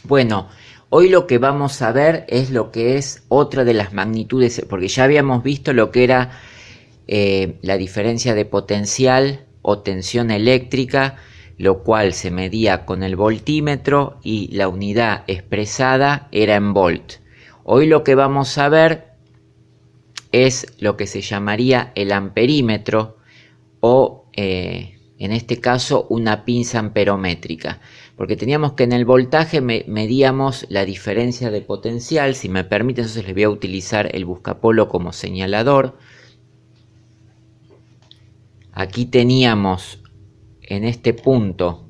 Bueno, hoy lo que vamos a ver es lo que es otra de las magnitudes, porque ya habíamos visto lo que era la diferencia de potencial o tensión eléctrica, lo cual se medía con el voltímetro y la unidad expresada era en volt. Hoy lo que vamos a ver es lo que se llamaría el amperímetro o en este caso una pinza amperométrica, porque teníamos que en el voltaje medíamos la diferencia de potencial. Si me permite, entonces les voy a utilizar el buscapolo como señalador. Aquí teníamos en este punto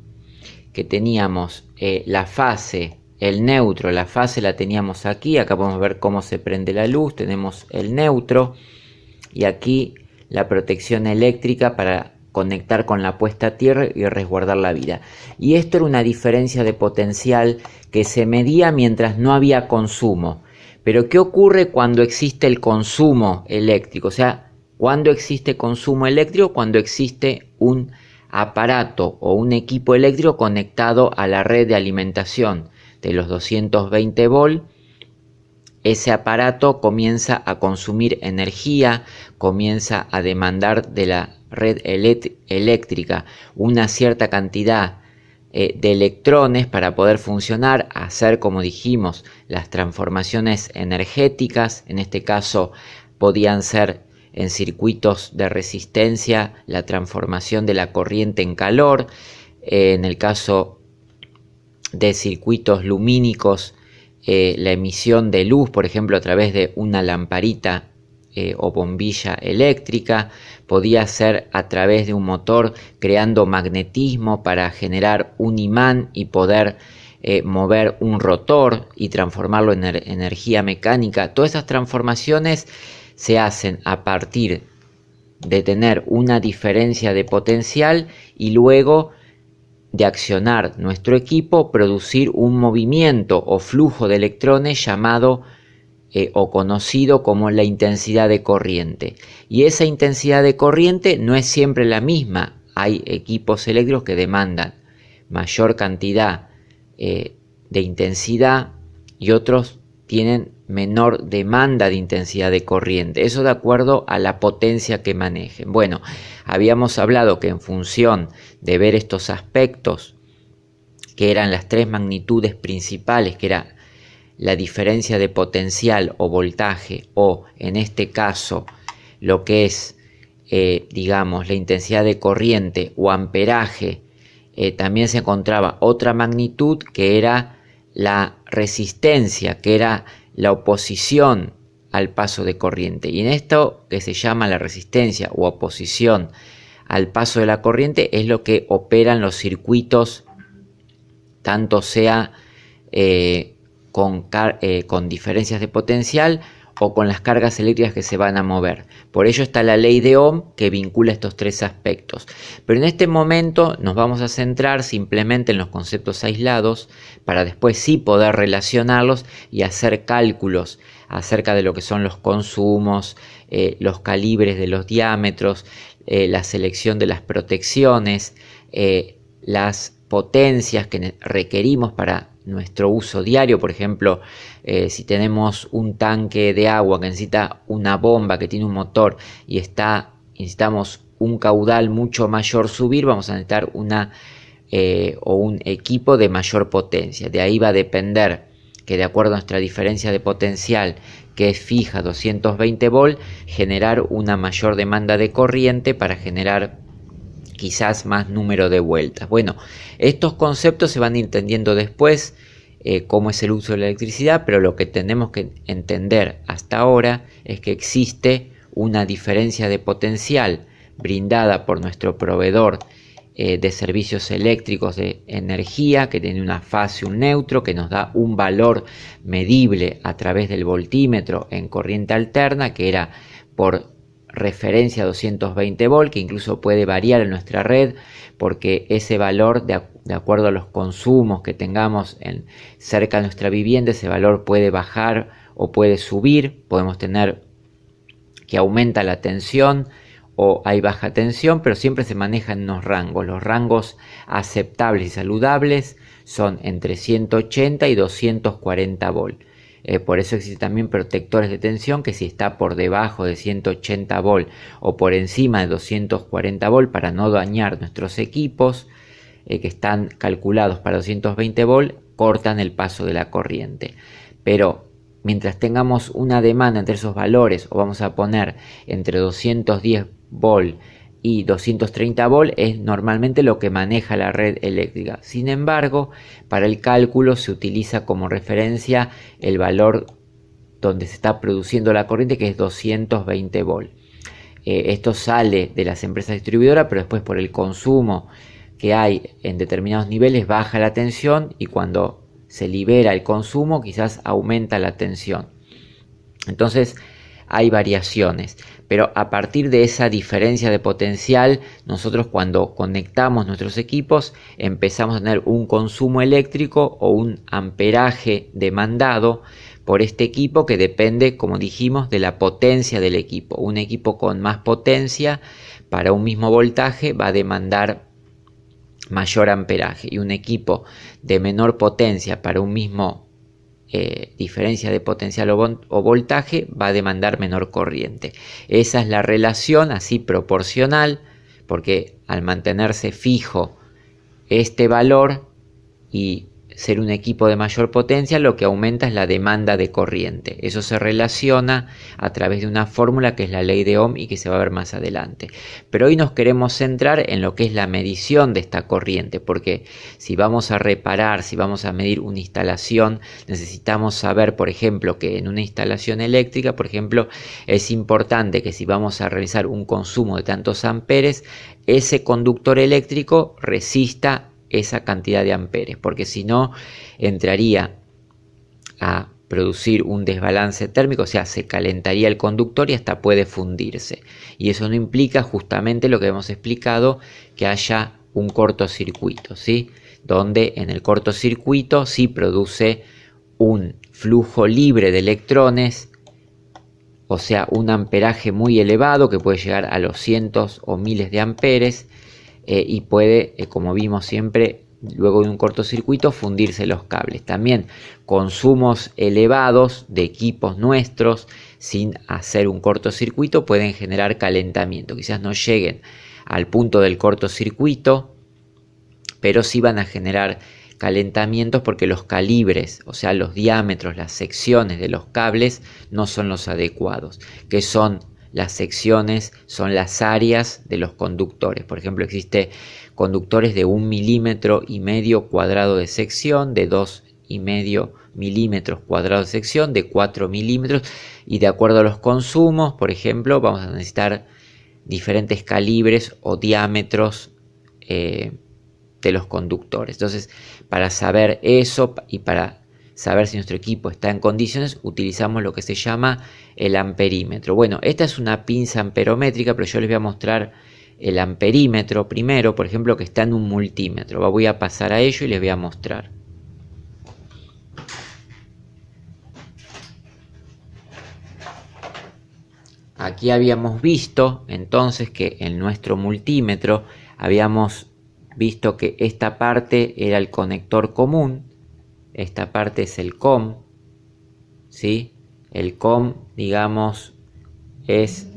que teníamos la fase, el neutro. La fase la teníamos aquí, acá podemos ver cómo se prende la luz, tenemos el neutro y aquí la protección eléctrica para conectar con la puesta a tierra y resguardar la vida. Y esto era una diferencia de potencial que se medía mientras no había consumo. Pero ¿qué ocurre cuando existe el consumo eléctrico? O sea, ¿cuándo existe consumo eléctrico? Cuando existe un aparato o un equipo eléctrico conectado a la red de alimentación de los 220 volt. Ese aparato comienza a consumir energía, comienza a demandar de la red eléctrica una cierta cantidad de electrones para poder funcionar, hacer, como dijimos, las transformaciones energéticas. En este caso podían ser en circuitos de resistencia la transformación de la corriente en calor, en el caso de circuitos lumínicos, la emisión de luz, por ejemplo, a través de una lamparita o bombilla eléctrica. Podía ser a través de un motor creando magnetismo para generar un imán y poder mover un rotor y transformarlo en energía mecánica. Todas esas transformaciones se hacen a partir de tener una diferencia de potencial y luego de accionar nuestro equipo, producir un movimiento o flujo de electrones llamado o conocido como la intensidad de corriente. Y esa intensidad de corriente no es siempre la misma. Hay equipos eléctricos que demandan mayor cantidad de intensidad y otros tienen menor demanda de intensidad de corriente. Eso de acuerdo a la potencia que manejen. Bueno, habíamos hablado que en función de ver estos aspectos, que eran las tres magnitudes principales, que era la diferencia de potencial o voltaje, o en este caso lo que es, digamos, la intensidad de corriente o amperaje, también se encontraba otra magnitud que era la resistencia, que era la oposición al paso de corriente. Y en esto que se llama la resistencia o oposición al paso de la corriente es lo que operan los circuitos, tanto sea con diferencias de potencial o con las cargas eléctricas que se van a mover. Por ello está la ley de Ohm que vincula estos tres aspectos. Pero en este momento nos vamos a centrar simplemente en los conceptos aislados para después sí poder relacionarlos y hacer cálculos acerca de lo que son los consumos, los calibres de los diámetros, la selección de las protecciones, las potencias que requerimos para nuestro uso diario. Por ejemplo, si tenemos un tanque de agua que necesita una bomba que tiene un motor y necesitamos un caudal mucho mayor subir, vamos a necesitar un equipo de mayor potencia. De ahí va a depender que, de acuerdo a nuestra diferencia de potencial, que es fija 220 volt, generar una mayor demanda de corriente para generar quizás más número de vueltas. Bueno, estos conceptos se van a ir entendiendo después, cómo es el uso de la electricidad, pero lo que tenemos que entender hasta ahora es que existe una diferencia de potencial brindada por nuestro proveedor de servicios eléctricos de energía, que tiene una fase, un neutro, que nos da un valor medible a través del voltímetro en corriente alterna, que era por referencia a 220 volt, que incluso puede variar en nuestra red, porque ese valor, de acuerdo a los consumos que tengamos cerca de nuestra vivienda, ese valor puede bajar o puede subir. Podemos tener que aumenta la tensión o hay baja tensión, pero siempre se manejan unos rangos. Los rangos aceptables y saludables son entre 180 y 240 volt. Por eso existen también protectores de tensión que si está por debajo de 180 volt o por encima de 240 volt, para no dañar nuestros equipos que están calculados para 220 volt, cortan el paso de la corriente. Pero mientras tengamos una demanda entre esos valores, o vamos a poner entre 210 volt y 230 volt, es normalmente lo que maneja la red eléctrica. Sin embargo, para el cálculo se utiliza como referencia el valor donde se está produciendo la corriente, que es 220 volt. Esto sale de las empresas distribuidoras, pero después por el consumo que hay en determinados niveles baja la tensión, y cuando se libera el consumo quizás aumenta la tensión. Entonces hay variaciones, pero a partir de esa diferencia de potencial, nosotros cuando conectamos nuestros equipos empezamos a tener un consumo eléctrico o un amperaje demandado por este equipo, que depende, como dijimos, de la potencia del equipo. Un equipo con más potencia para un mismo voltaje va a demandar mayor amperaje, y un equipo de menor potencia para un mismo diferencia de potencial o voltaje va a demandar menor corriente. Esa es la relación así proporcional, porque al mantenerse fijo este valor y ser un equipo de mayor potencia, lo que aumenta es la demanda de corriente. Eso se relaciona a través de una fórmula que es la ley de Ohm y que se va a ver más adelante. Pero hoy nos queremos centrar en lo que es la medición de esta corriente, porque si vamos a reparar, si vamos a medir una instalación, necesitamos saber, por ejemplo, que en una instalación eléctrica, por ejemplo, es importante que si vamos a realizar un consumo de tantos amperes, ese conductor eléctrico resista esa cantidad de amperes, porque si no entraría a producir un desbalance térmico, o sea, se calentaría el conductor y hasta puede fundirse, y eso no implica justamente lo que hemos explicado, que haya un cortocircuito, ¿sí? Donde en el cortocircuito sí produce un flujo libre de electrones, o sea, un amperaje muy elevado que puede llegar a los cientos o miles de amperes, y puede, como vimos siempre, luego de un cortocircuito fundirse los cables. También consumos elevados de equipos nuestros sin hacer un cortocircuito pueden generar calentamiento. Quizás no lleguen al punto del cortocircuito, pero sí van a generar calentamientos porque los calibres, o sea, los diámetros, las secciones de los cables no son los adecuados. Que son las secciones? Son las áreas de los conductores. Por ejemplo, existe conductores de 1,5 milímetros cuadrado de sección, de 2,5 milímetros cuadrados de sección, de 4 milímetros, y de acuerdo a los consumos, por ejemplo, vamos a necesitar diferentes calibres o diámetros de los conductores. Entonces, para saber eso y para saber si nuestro equipo está en condiciones, utilizamos lo que se llama el amperímetro. Bueno, esta es una pinza amperométrica, pero yo les voy a mostrar el amperímetro primero, por ejemplo, que está en un multímetro. Voy a pasar a ello y les voy a mostrar. Aquí habíamos visto entonces que en nuestro multímetro habíamos visto que esta parte era el conector común, esta parte es el COM, ¿sí? El COM, digamos, es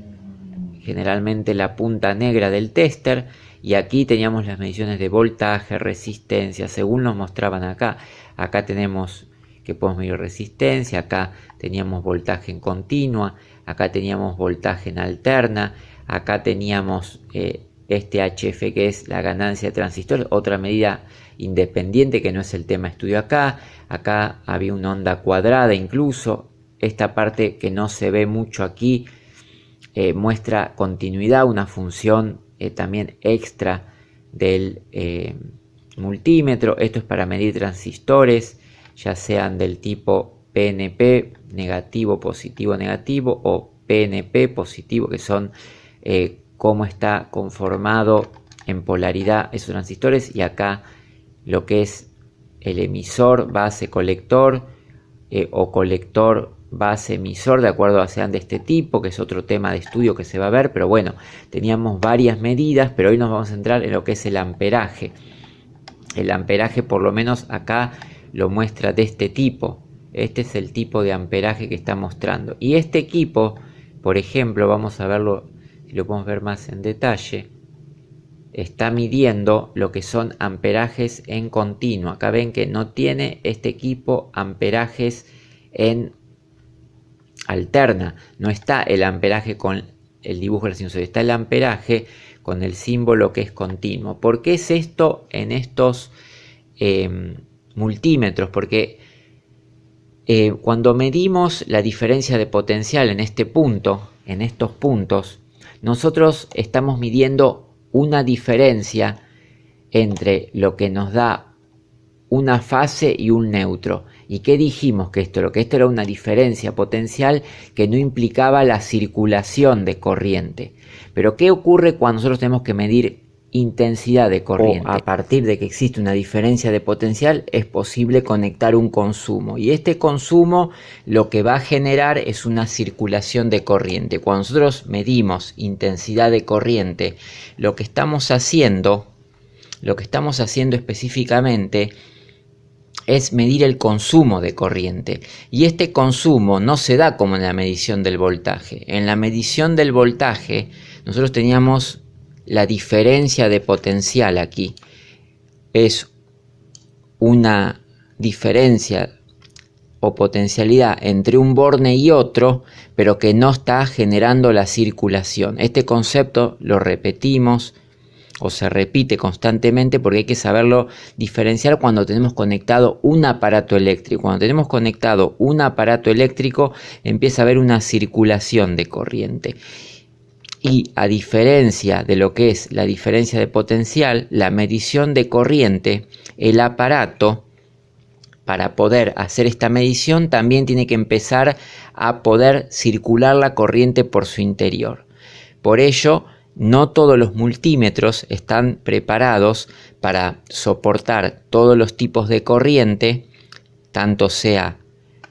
generalmente la punta negra del tester, y aquí teníamos las mediciones de voltaje, resistencia, según nos mostraban acá. Acá tenemos que podemos medir resistencia, acá teníamos voltaje en continua, acá teníamos voltaje en alterna, acá teníamos este HF, que es la ganancia de transistores, otra medida independiente que no es el tema de estudio acá. Acá había una onda cuadrada incluso. Esta parte que no se ve mucho aquí muestra continuidad, una función también extra del multímetro. Esto es para medir transistores, ya sean del tipo PNP, negativo, positivo, negativo, o PNP, positivo, que son cómo está conformado en polaridad esos transistores. Y acá lo que es el emisor, base, colector, o colector, base emisor de acuerdo a sean de este tipo, que es otro tema de estudio que se va a ver, pero bueno, teníamos varias medidas, pero hoy nos vamos a centrar en lo que es el amperaje. El amperaje, por lo menos acá, lo muestra de este tipo. Este es el tipo de amperaje que está mostrando. Y este equipo, por ejemplo, vamos a verlo, si lo podemos ver más en detalle, está midiendo lo que son amperajes en continuo. Acá ven que no tiene este equipo amperajes en alterna. No está el amperaje con el dibujo de la sinusoide, está el amperaje con el símbolo que es continuo. ¿Por qué es esto en estos multímetros? Porque cuando medimos la diferencia de potencial en este punto, en estos puntos, nosotros estamos midiendo una diferencia entre lo que nos da una fase y un neutro. ¿Y qué dijimos que esto? Lo que esto era una diferencia potencial que no implicaba la circulación de corriente. Pero ¿qué ocurre cuando nosotros tenemos que medir intensidad de corriente? A partir de que existe una diferencia de potencial es posible conectar un consumo. Y este consumo lo que va a generar es una circulación de corriente. Cuando nosotros medimos intensidad de corriente, lo que estamos haciendo específicamente es medir el consumo de corriente, y este consumo no se da como en la medición del voltaje. En la medición del voltaje nosotros teníamos la diferencia de potencial. Aquí es una diferencia o potencialidad entre un borne y otro, pero que no está generando la circulación. Este concepto lo repetimos o se repite constantemente porque hay que saberlo diferenciar cuando tenemos conectado un aparato eléctrico. Cuando tenemos conectado un aparato eléctrico empieza a haber una circulación de corriente. Y a diferencia de lo que es la diferencia de potencial, la medición de corriente, el aparato, para poder hacer esta medición, también tiene que empezar a poder circular la corriente por su interior. Por ello, no todos los multímetros están preparados para soportar todos los tipos de corriente, tanto sea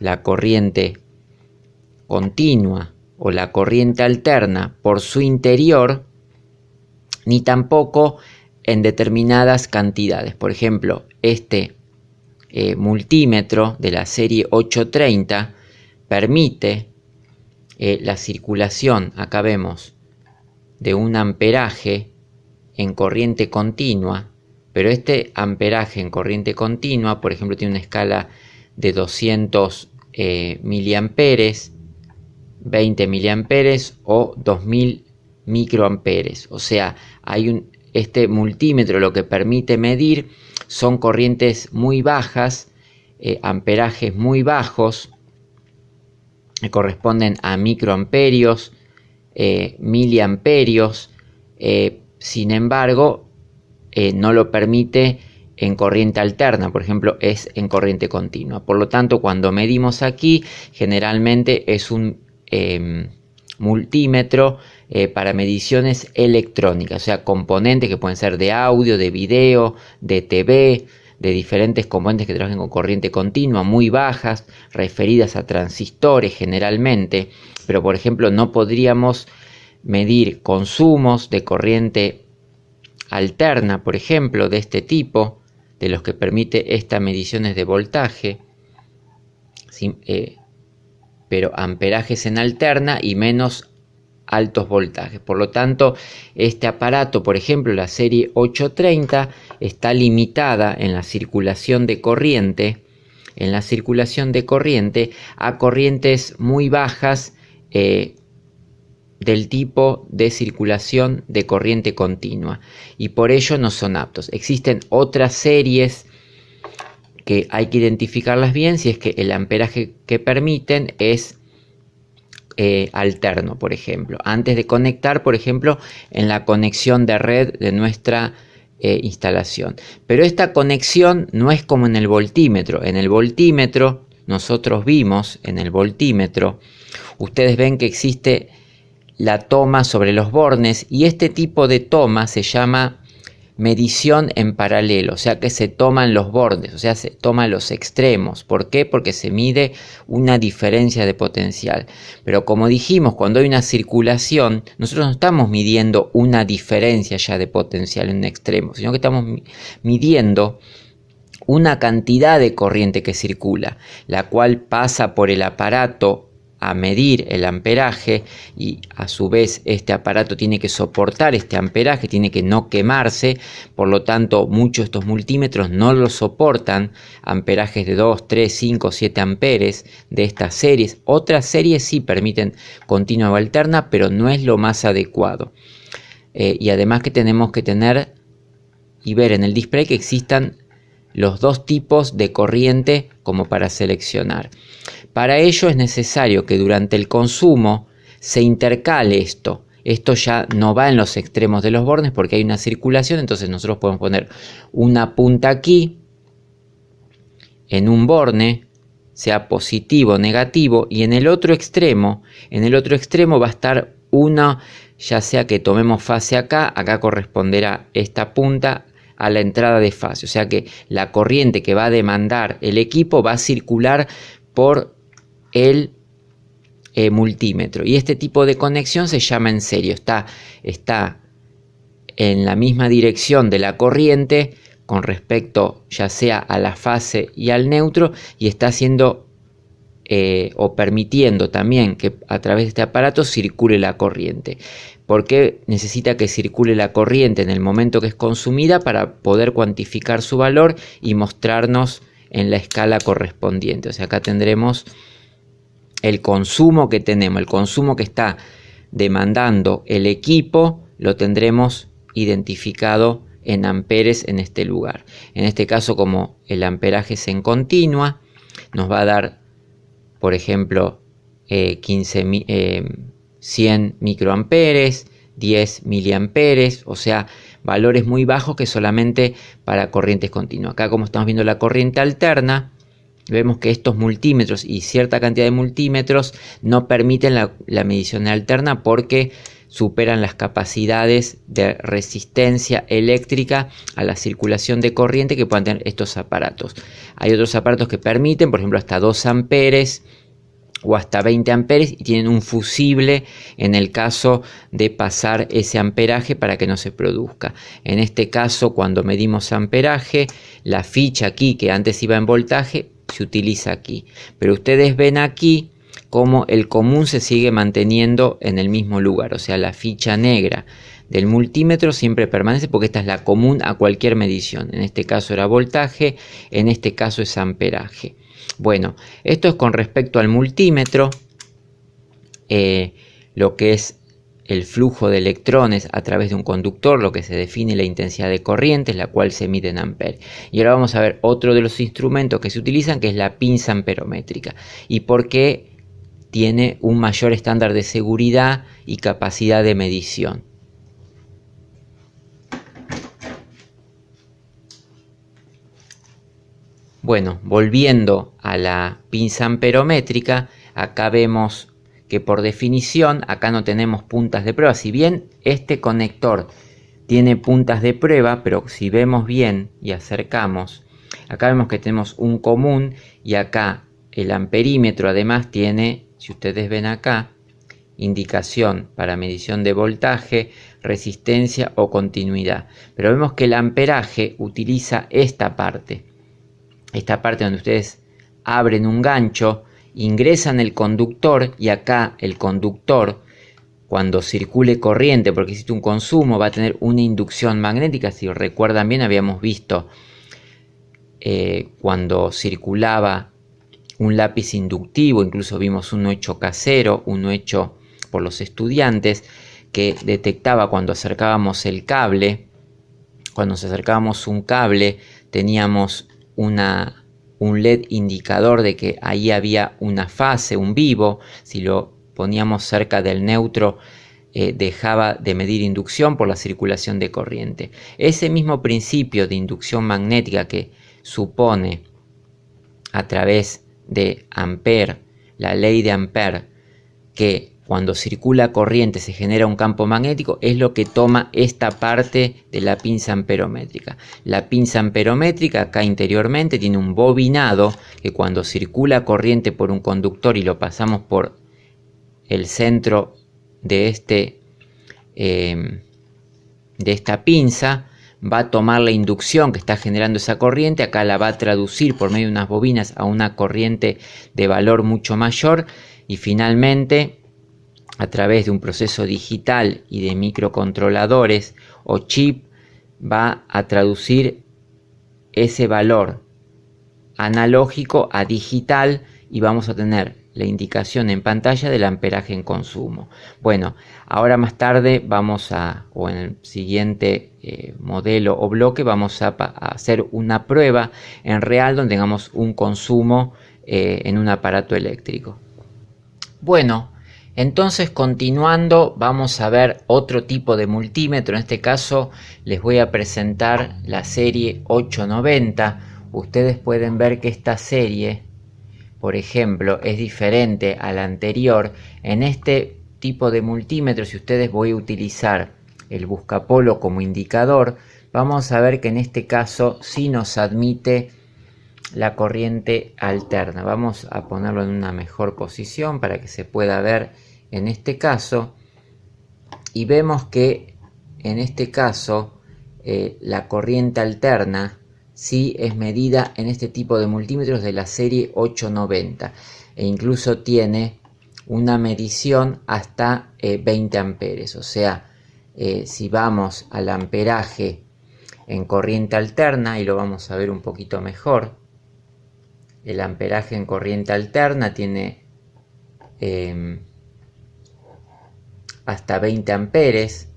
la corriente continua o la corriente alterna por su interior, ni tampoco en determinadas cantidades. Por ejemplo, este multímetro de la serie 830 permite la circulación, acá vemos, de un amperaje en corriente continua, pero este amperaje en corriente continua, por ejemplo, tiene una escala de 200 miliamperes, 20 miliamperes o 2000 microamperes. O sea, este multímetro lo que permite medir son corrientes muy bajas, amperajes muy bajos, que corresponden a microamperios, miliamperios. Sin embargo, no lo permite en corriente alterna, por ejemplo, es en corriente continua. Por lo tanto, cuando medimos aquí, generalmente es un multímetro para mediciones electrónicas, o sea, componentes que pueden ser de audio, de video, de TV, de diferentes componentes que trabajan con corriente continua, muy bajas, referidas a transistores generalmente, pero por ejemplo no podríamos medir consumos de corriente alterna, por ejemplo, de este tipo, de los que permite estas mediciones de voltaje, pero amperajes en alterna y menos altos voltajes. Por lo tanto, este aparato, por ejemplo, la serie 830, está limitada en la circulación de corriente, a corrientes muy bajas del tipo de circulación de corriente continua, y por ello no son aptos. Existen otras series que hay que identificarlas bien si es que el amperaje que permiten es alterno, por ejemplo, antes de conectar, por ejemplo, en la conexión de red de nuestra instalación. Pero esta conexión no es como en el voltímetro. En el voltímetro, nosotros vimos en el voltímetro, ustedes ven que existe la toma sobre los bornes, y este tipo de toma se llama medición en paralelo, o sea que se toman los bordes, o sea, se toman los extremos. ¿Por qué? Porque se mide una diferencia de potencial. Pero como dijimos, cuando hay una circulación, nosotros no estamos midiendo una diferencia ya de potencial en un extremo, sino que estamos midiendo una cantidad de corriente que circula, la cual pasa por el aparato a medir el amperaje, y a su vez este aparato tiene que soportar este amperaje, tiene que no quemarse. Por lo tanto, muchos de estos multímetros no lo soportan, amperajes de 2, 3, 5, 7 amperes de estas series. Otras series sí permiten continua o alterna, pero no es lo más adecuado. Y además que tenemos que tener y ver en el display que existan los dos tipos de corriente como para seleccionar. Para ello es necesario que durante el consumo se intercale esto. Esto ya no va en los extremos de los bornes porque hay una circulación, entonces nosotros podemos poner una punta aquí en un borne, sea positivo o negativo, y en el otro extremo va a estar una, ya sea que tomemos fase acá corresponderá esta punta a la entrada de fase, o sea que la corriente que va a demandar el equipo va a circular por el multímetro, y este tipo de conexión se llama en serie, está en la misma dirección de la corriente con respecto ya sea a la fase y al neutro, y está haciendo o permitiendo también que a través de este aparato circule la corriente. ¿Por qué necesita que circule la corriente en el momento que es consumida? Para poder cuantificar su valor y mostrarnos en la escala correspondiente. O sea, acá tendremos el consumo que tenemos, el consumo que está demandando el equipo, lo tendremos identificado en amperes en este lugar. En este caso, como el amperaje es en continua, nos va a dar, por ejemplo, 100 microamperes, 10 miliamperes, o sea, valores muy bajos que solamente para corrientes continuas. Acá, como estamos viendo la corriente alterna, vemos que estos multímetros y cierta cantidad de multímetros no permiten la medición alterna porque superan las capacidades de resistencia eléctrica a la circulación de corriente que puedan tener estos aparatos. Hay otros aparatos que permiten, por ejemplo, hasta 2 amperes o hasta 20 amperes, y tienen un fusible en el caso de pasar ese amperaje para que no se produzca. En este caso, cuando medimos amperaje, la ficha aquí que antes iba en voltaje se utiliza aquí, pero ustedes ven aquí como el común se sigue manteniendo en el mismo lugar, o sea, la ficha negra del multímetro siempre permanece porque esta es la común a cualquier medición. En este caso era voltaje, en este caso es amperaje. Bueno, esto es con respecto al multímetro, lo que es el flujo de electrones a través de un conductor, lo que se define la intensidad de corriente, la cual se mide en amperes. Y ahora vamos a ver otro de los instrumentos que se utilizan, que es la pinza amperométrica, y por qué tiene un mayor estándar de seguridad y capacidad de medición. Bueno, volviendo a la pinza amperométrica, acá vemos que por definición acá no tenemos puntas de prueba. Si bien este conector tiene puntas de prueba, pero si vemos bien y acercamos, acá vemos que tenemos un común, y acá el amperímetro además tiene, si ustedes ven acá, indicación para medición de voltaje, resistencia o continuidad. Pero vemos que el amperaje utiliza esta parte donde ustedes abren un gancho, ingresan el conductor, y acá el conductor, cuando circule corriente, porque existe un consumo, va a tener una inducción magnética. Si recuerdan bien, habíamos visto cuando circulaba un lápiz inductivo, incluso vimos uno hecho casero, uno hecho por los estudiantes, que detectaba cuando acercábamos el cable, cuando nos acercábamos un cable, teníamos un LED indicador de que ahí había una fase, un vivo. Si lo poníamos cerca del neutro, dejaba de medir inducción por la circulación de corriente. Ese mismo principio de inducción magnética que supone a través de Ampère, la ley de Ampère, que cuando circula corriente se genera un campo magnético, es lo que toma esta parte de la pinza amperométrica. La pinza amperométrica acá interiormente tiene un bobinado que cuando circula corriente por un conductor y lo pasamos por el centro de esta pinza, va a tomar la inducción que está generando esa corriente, acá la va a traducir por medio de unas bobinas a una corriente de valor mucho mayor y finalmente a través de un proceso digital y de microcontroladores o chip va a traducir ese valor analógico a digital y vamos a tener la indicación en pantalla del amperaje en consumo. Bueno, ahora más tarde o en el siguiente modelo o bloque vamos a hacer una prueba en real donde tengamos un consumo en un aparato eléctrico. Bueno, entonces continuando vamos a ver otro tipo de multímetro. En este caso les voy a presentar la serie 890. Ustedes pueden ver que esta serie, por ejemplo, es diferente a la anterior. En este tipo de multímetro, si ustedes voy a utilizar el buscapolo como indicador, vamos a ver que en este caso sí nos admite la corriente alterna. Vamos a ponerlo en una mejor posición para que se pueda ver en este caso. Y vemos que en este caso la corriente alterna sí es medida en este tipo de multímetros de la serie 890 e incluso tiene una medición hasta 20 amperes. O sea, si vamos al amperaje en corriente alterna, y lo vamos a ver un poquito mejor, el amperaje en corriente alterna tiene hasta 20 amperes,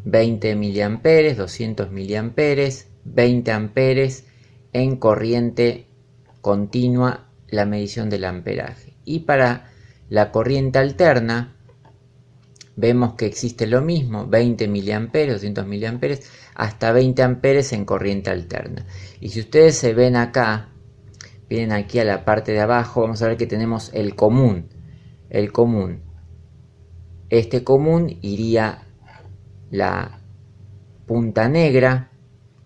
20 miliamperes, 200 miliamperes, 20 amperes en corriente continua, la medición del amperaje. Y para la corriente alterna vemos que existe lo mismo, 20 miliamperes, 200 miliamperes, hasta 20 amperes en corriente alterna. Y si ustedes se ven acá, vienen aquí a la parte de abajo, vamos a ver que tenemos el común. El común. Este común iría la punta negra,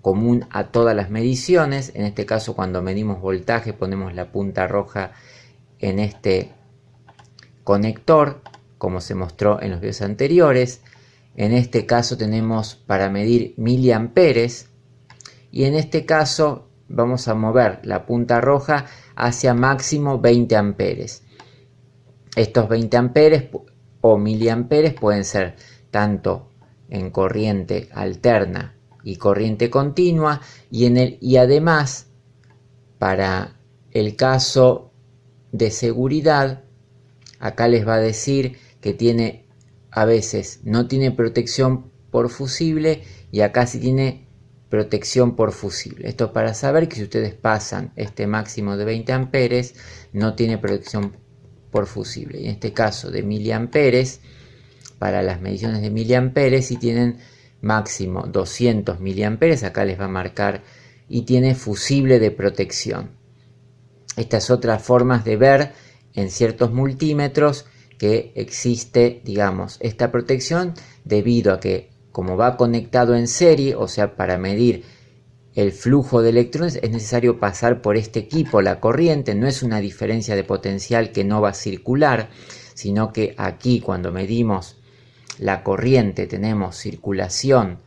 común a todas las mediciones. En este caso, cuando medimos voltaje, ponemos la punta roja en este conector, como se mostró en los videos anteriores. En este caso tenemos para medir miliamperes y en este caso vamos a mover la punta roja hacia máximo 20 amperes. Estos 20 amperes o miliamperes pueden ser tanto en corriente alterna y corriente continua y además para el caso de seguridad acá les va a decir que a veces no tiene protección por fusible y acá sí tiene protección por fusible. Esto para saber que si ustedes pasan este máximo de 20 amperes no tiene protección por fusible. Y en este caso de miliamperes, para las mediciones de miliamperes si tienen máximo 200 miliamperes, acá les va a marcar y tiene fusible de protección. Estas otras formas de ver en ciertos multímetros que existe, digamos, esta protección debido a que como va conectado en serie, o sea, para medir el flujo de electrones es necesario pasar por este equipo, la corriente, no es una diferencia de potencial que no va a circular, sino que aquí cuando medimos la corriente tenemos circulación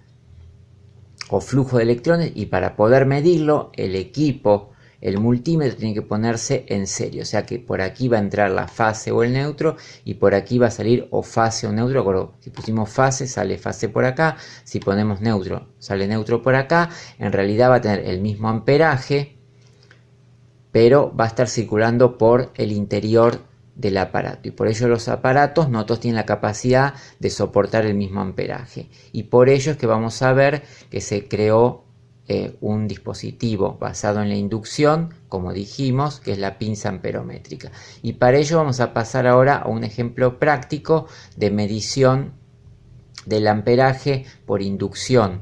o flujo de electrones y para poder medirlo el equipo, el multímetro tiene que ponerse en serie, o sea que por aquí va a entrar la fase o el neutro y por aquí va a salir o fase o neutro. Acuerdo, si pusimos fase sale fase por acá, si ponemos neutro sale neutro por acá. En realidad va a tener el mismo amperaje pero va a estar circulando por el interior del aparato y por ello los aparatos no todos tienen la capacidad de soportar el mismo amperaje y por ello es que vamos a ver que se creó un dispositivo basado en la inducción, como dijimos, que es la pinza amperométrica. Y para ello vamos a pasar ahora a un ejemplo práctico de medición del amperaje por inducción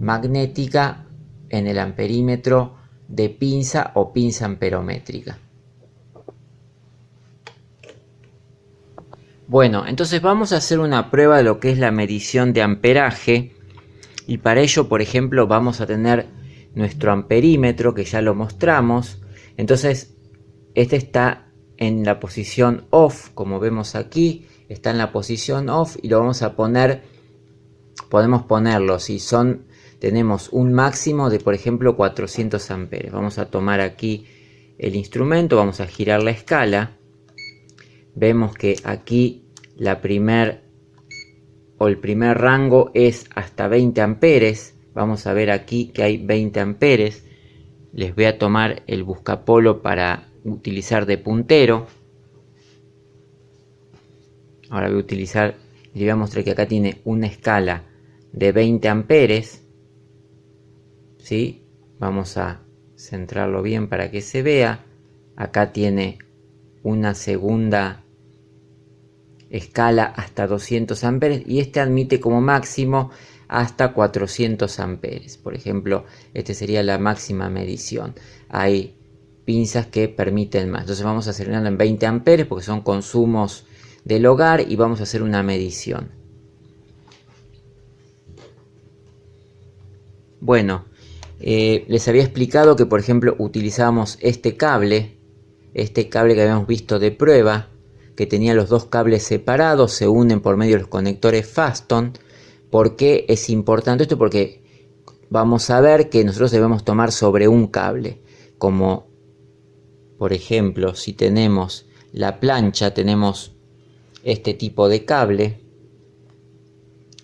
magnética en el amperímetro de pinza o pinza amperométrica. Bueno, entonces vamos a hacer una prueba de lo que es la medición de amperaje. Y para ello, por ejemplo, vamos a tener nuestro amperímetro, que ya lo mostramos. Entonces, este está en la posición off, como vemos aquí. Está en la posición off y lo vamos a poner, podemos ponerlo, si tenemos un máximo de, por ejemplo, 400 amperes. Vamos a tomar aquí el instrumento, vamos a girar la escala. Vemos que aquí el primer rango es hasta 20 amperes. Vamos a ver aquí que hay 20 amperes. Les voy a tomar el buscapolo para utilizar de puntero. Ahora voy a utilizar, les voy a mostrar que acá tiene una escala de 20 amperes. ¿Sí? Vamos a centrarlo bien para que se vea. Acá tiene una segunda escala hasta 200 amperes y este admite como máximo hasta 400 amperes. Por ejemplo, este sería la máxima medición. Hay pinzas que permiten más. Entonces vamos a seleccionarlo en 20 amperes porque son consumos del hogar y vamos a hacer una medición. Bueno, les había explicado que, por ejemplo, utilizamos este cable que habíamos visto de prueba, que tenía los dos cables separados, se unen por medio de los conectores Faston. ¿Por qué es importante esto? Porque vamos a ver que nosotros debemos tomar sobre un cable. Como por ejemplo, si tenemos la plancha, tenemos este tipo de cable.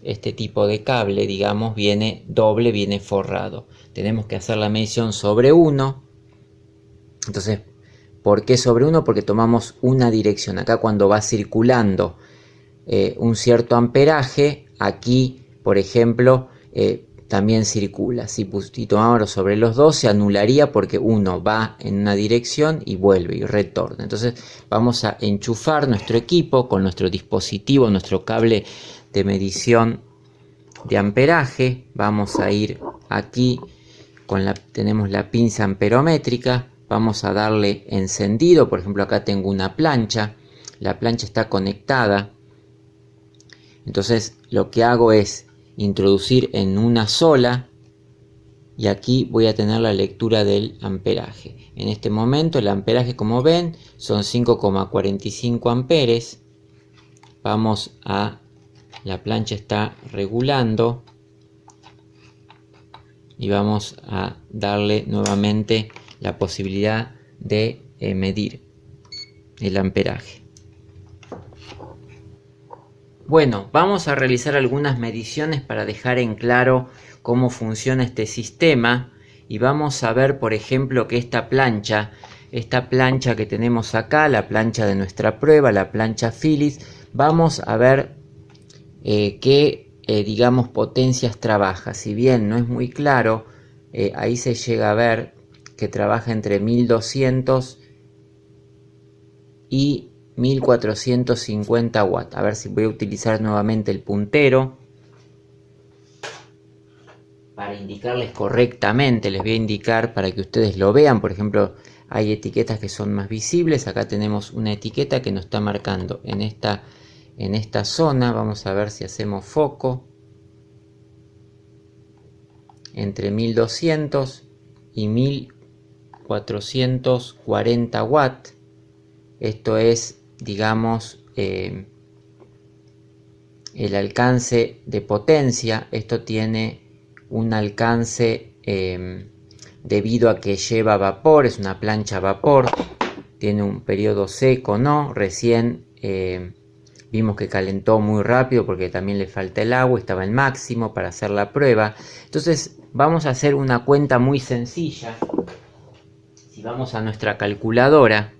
Este tipo de cable, digamos, viene doble, viene forrado. Tenemos que hacer la medición sobre uno. Entonces, ¿por qué sobre uno? Porque tomamos una dirección. Acá cuando va circulando un cierto amperaje, aquí, por ejemplo, también circula. Si tomamos sobre los dos, se anularía porque uno va en una dirección y vuelve y retorna. Entonces, vamos a enchufar nuestro equipo con nuestro dispositivo, nuestro cable de medición de amperaje. Vamos a ir aquí, tenemos la pinza amperométrica. Vamos a darle encendido. Por ejemplo, acá tengo una plancha. La plancha está conectada. Entonces lo que hago es introducir en una sola. Y aquí voy a tener la lectura del amperaje. En este momento el amperaje, como ven, son 5,45 amperes. La plancha está regulando. Y vamos a darle nuevamente la posibilidad de medir el amperaje. Bueno, vamos a realizar algunas mediciones para dejar en claro cómo funciona este sistema y vamos a ver, por ejemplo, que esta plancha que tenemos acá, la plancha de nuestra prueba, la plancha Philips, vamos a ver qué digamos potencias trabaja. Si bien no es muy claro, ahí se llega a ver que trabaja entre 1200 y 1450 watts. A ver si voy a utilizar nuevamente el puntero para indicarles correctamente. Les voy a indicar para que ustedes lo vean. Por ejemplo, hay etiquetas que son más visibles. Acá tenemos una etiqueta que nos está marcando en esta zona. Vamos a ver si hacemos foco. Entre 1200 y 1440 watts. Esto es, digamos, el alcance de potencia. Esto tiene un alcance debido a que lleva vapor, es una plancha a vapor, tiene un periodo seco, ¿no? Recién vimos que calentó muy rápido porque también le falta el agua, estaba en máximo para hacer la prueba. Entonces vamos a hacer una cuenta muy sencilla. Si vamos a nuestra calculadora,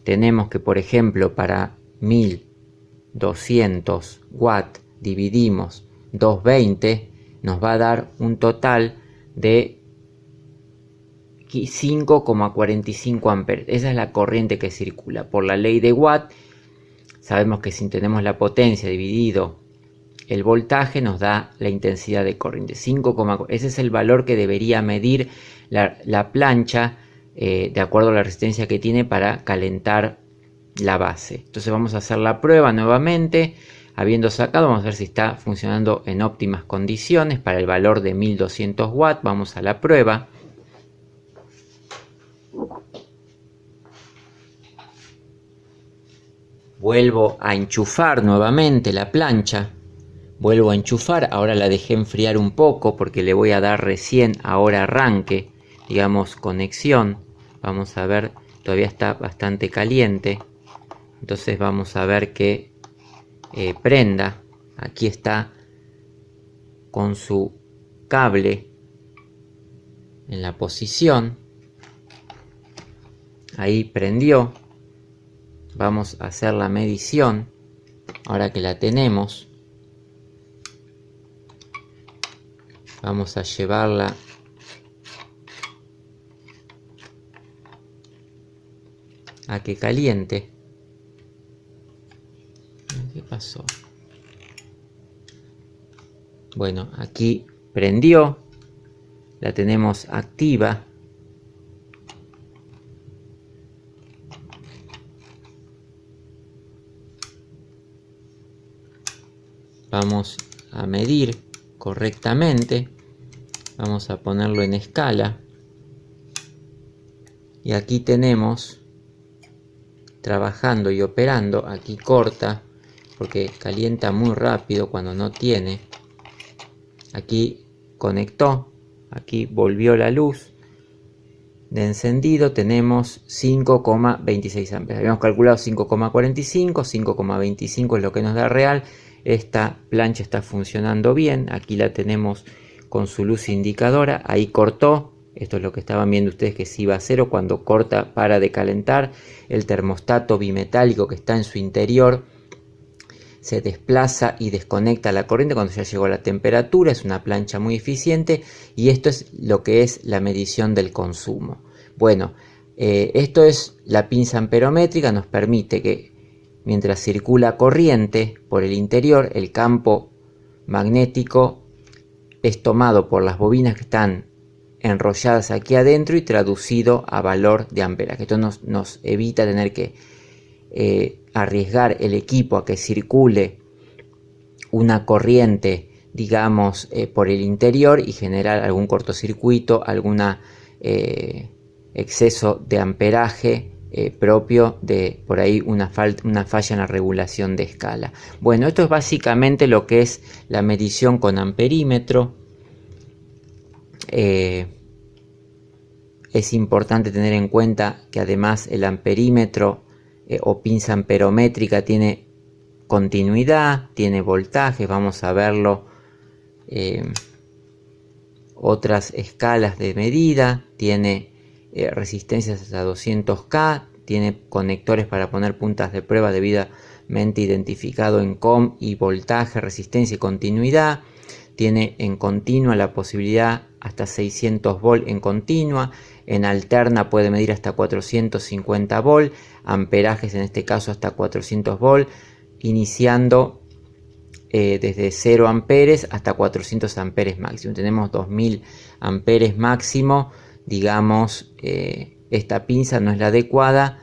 tenemos que, por ejemplo, para 1200 watts dividimos 220, nos va a dar un total de 5,45 amperes. Esa es la corriente que circula. Por la ley de Watt, sabemos que si tenemos la potencia dividido el voltaje, nos da la intensidad de corriente. Ese es el valor que debería medir la plancha de acuerdo a la resistencia que tiene para calentar la base. Entonces vamos a hacer la prueba nuevamente. Habiendo sacado, vamos a ver si está funcionando en óptimas condiciones para el valor de 1200 watts. Vamos a la prueba. Vuelvo a enchufar nuevamente la plancha. Vuelvo a enchufar. Ahora la dejé enfriar un poco porque le voy a dar recién ahora arranque, digamos conexión. Vamos a ver, todavía está bastante caliente. Entonces vamos a ver que prenda. Aquí está con su cable en la posición. Ahí prendió. Vamos a hacer la medición. Ahora que la tenemos, vamos a llevarla a que caliente. ¿Qué pasó? Bueno, aquí prendió, la tenemos activa. Vamos a medir correctamente. Vamos a ponerlo en escala. Y aquí tenemos trabajando y operando. Aquí corta porque calienta muy rápido cuando no tiene. Aquí conectó, aquí volvió la luz de encendido. Tenemos 5,26 amperes. Habíamos calculado 5,45, 5,25 es lo que nos da real. Esta plancha está funcionando bien. Aquí la tenemos con su luz indicadora. Ahí cortó. Esto es lo que estaban viendo ustedes, que si va a cero. Cuando corta para de calentar. El termostato bimetálico que está en su interior se desplaza y desconecta la corriente cuando ya llegó a la temperatura. Es una plancha muy eficiente y esto es lo que es la medición del consumo. Bueno, esto es la pinza amperométrica. Nos permite que mientras circula corriente por el interior, el campo magnético es tomado por las bobinas que están enrolladas aquí adentro y traducido a valor de amperaje. Esto nos evita tener que arriesgar el equipo a que circule una corriente, digamos, por el interior y generar algún cortocircuito, algún exceso de amperaje propio de por ahí una falla en la regulación de escala. Bueno, esto es básicamente lo que es la medición con amperímetro. Es importante tener en cuenta que además el amperímetro o pinza amperométrica tiene continuidad, tiene voltaje. Vamos a verlo, otras escalas de medida, tiene resistencias hasta 200K, tiene conectores para poner puntas de prueba debidamente identificado en COM y voltaje, resistencia y continuidad. Tiene en continua la posibilidad hasta 600 volt en continua. En alterna puede medir hasta 450 volt, amperajes en este caso hasta 400 volt, iniciando desde 0 amperes hasta 400 amperes máximo. Tenemos 2000 amperes máximo. Digamos, esta pinza no es la adecuada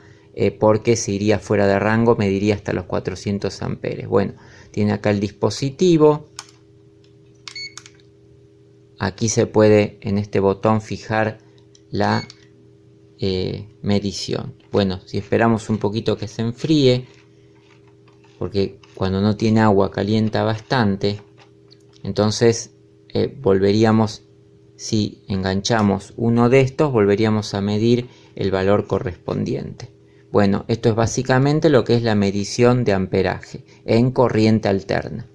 porque se iría fuera de rango, mediría hasta los 400 amperes. Bueno, tiene acá el dispositivo. Aquí se puede en este botón fijar la medición. Bueno, si esperamos un poquito que se enfríe, porque cuando no tiene agua calienta bastante, entonces volveríamos, si enganchamos uno de estos, volveríamos a medir el valor correspondiente. Bueno, esto es básicamente lo que es la medición de amperaje en corriente alterna.